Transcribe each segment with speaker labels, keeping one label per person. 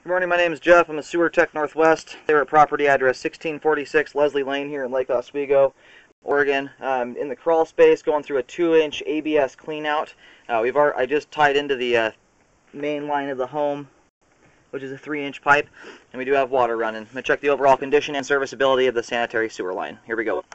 Speaker 1: Good morning, my name is Jeff. I'm a sewer tech Northwest. They're at property address 1646 Leslie Lane here in Lake Oswego, Oregon. In the crawl space, going through a 2-inch ABS cleanout. I just tied into the main line of the home, which is a 3-inch pipe, and we do have water running. I'm going to check the overall condition and serviceability of the sanitary sewer line. Here we go.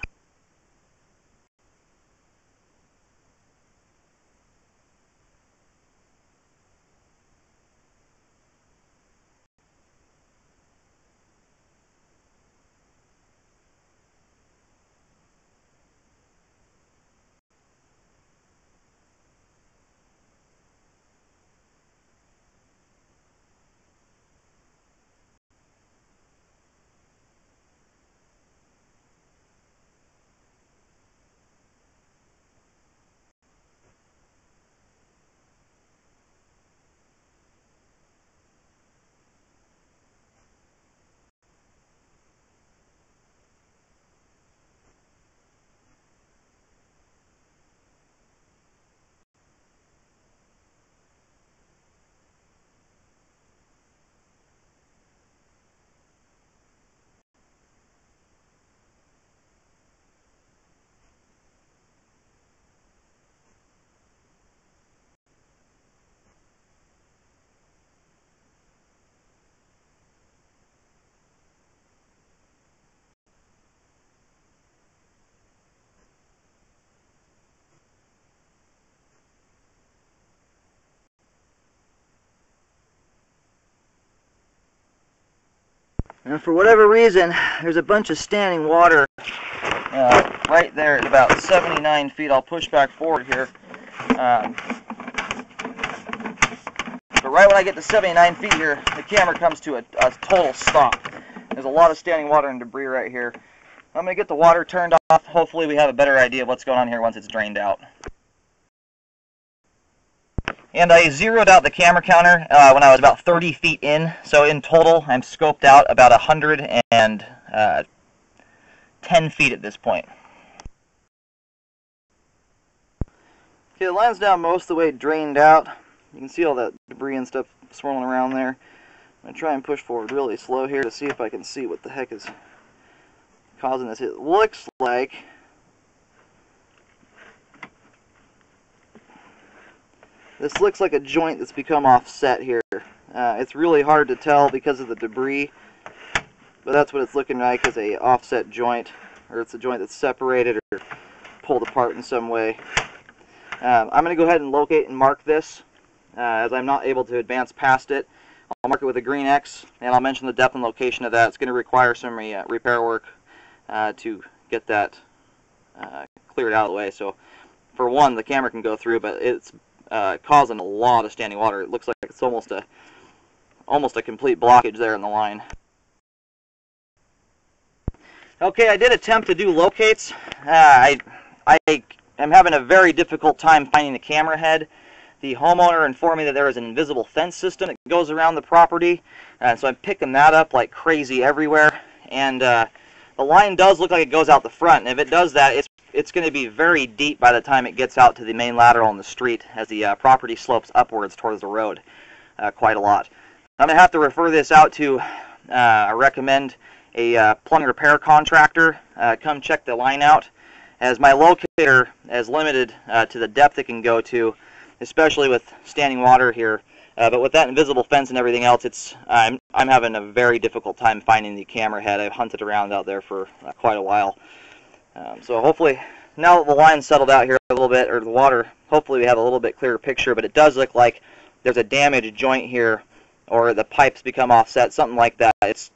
Speaker 1: And for whatever reason, there's a bunch of standing water right there at about 79 feet. I'll push back forward here. But right when I get to 79 feet here, the camera comes to a total stop. There's a lot of standing water and debris right here. I'm going to get the water turned off. Hopefully we have a better idea of what's going on here once it's drained out. And I zeroed out the camera counter when I was about 30 feet in. So in total, I'm scoped out about 110 feet at this point. Okay, the line's now most of the way drained out. You can see all that debris and stuff swirling around there. I'm going to try and push forward really slow here to see if I can see what the heck is causing this. It looks like this looks like a joint that's become offset here. It's really hard to tell because of the debris, but that's what it's looking like, as a offset joint, or it's a joint that's separated or pulled apart in some way. I'm going to go ahead and locate and mark this, as I'm not able to advance past it. I'll mark it with a green X, and I'll mention the depth and location of that. It's going to require some repair work to get that cleared out of the way. So, for one, the camera can go through, but it's causing a lot of standing water. It looks like it's almost a complete blockage there in the line. Okay, I did attempt to do locates. I am having a very difficult time finding the camera head. The homeowner informed me that there is an invisible fence system that goes around the property, so I'm picking that up like crazy everywhere. And the line does look like it goes out the front, and if it does that, it's going to be very deep by the time it gets out to the main lateral in the street, as the property slopes upwards towards the road quite a lot. I'm going to have to refer this out to, I recommend a plumbing repair contractor come check the line out, as my locator is limited to the depth it can go to, especially with standing water here. But with that invisible fence and everything else, I'm having a very difficult time finding the camera head. I've hunted around out there for quite a while. So hopefully, now that the line's settled out here a little bit, or the water, hopefully we have a little bit clearer picture, but it does look like there's a damaged joint here, or the pipes become offset, something like that. It's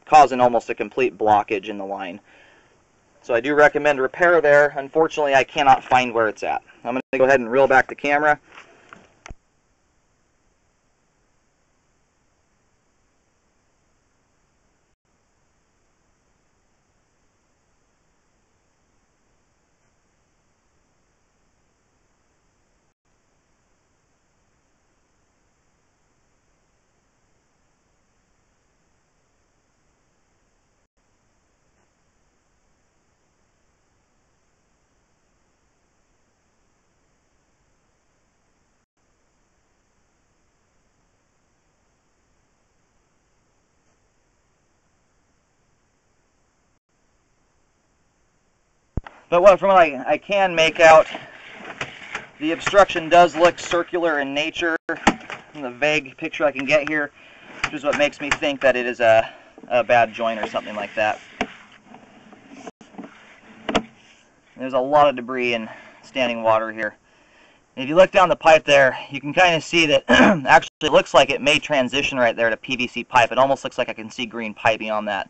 Speaker 1: causing almost a complete blockage in the line. So I do recommend repair there. Unfortunately, I cannot find where it's at. I'm going to go ahead and reel back the camera. But from what I can make out, the obstruction does look circular in nature from the vague picture I can get here, which is what makes me think that it is a bad joint or something like that. There's a lot of debris and standing water here. If you look down the pipe there, you can kind of see that actually it looks like it may transition right there to PVC pipe. It almost looks like I can see green piping on that.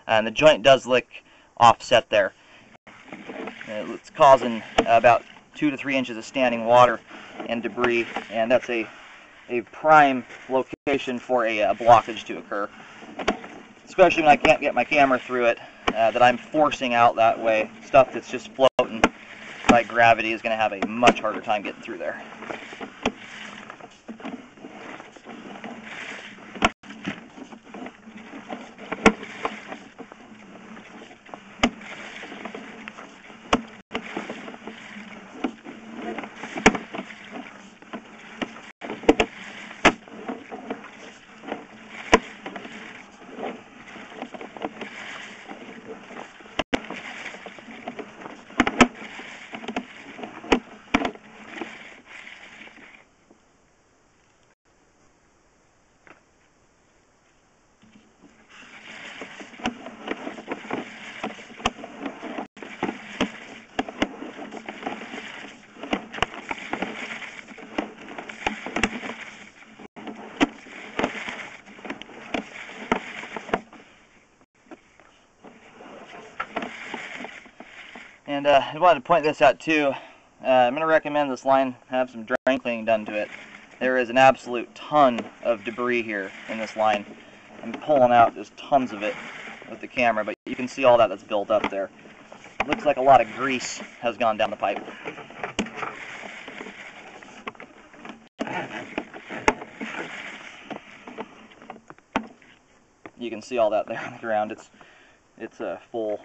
Speaker 1: And the joint does look offset there. It's causing about 2 to 3 inches of standing water and debris, and that's a prime location for a blockage to occur. Especially when I can't get my camera through it, that I'm forcing out that way. Stuff that's just floating by gravity is going to have a much harder time getting through there. And I wanted to point this out too. I'm going to recommend this line have some drain cleaning done to it. There is an absolute ton of debris here in this line. I'm pulling out just tons of it with the camera, but you can see all that's built up there. It looks like a lot of grease has gone down the pipe. You can see all that there on the ground. It's full.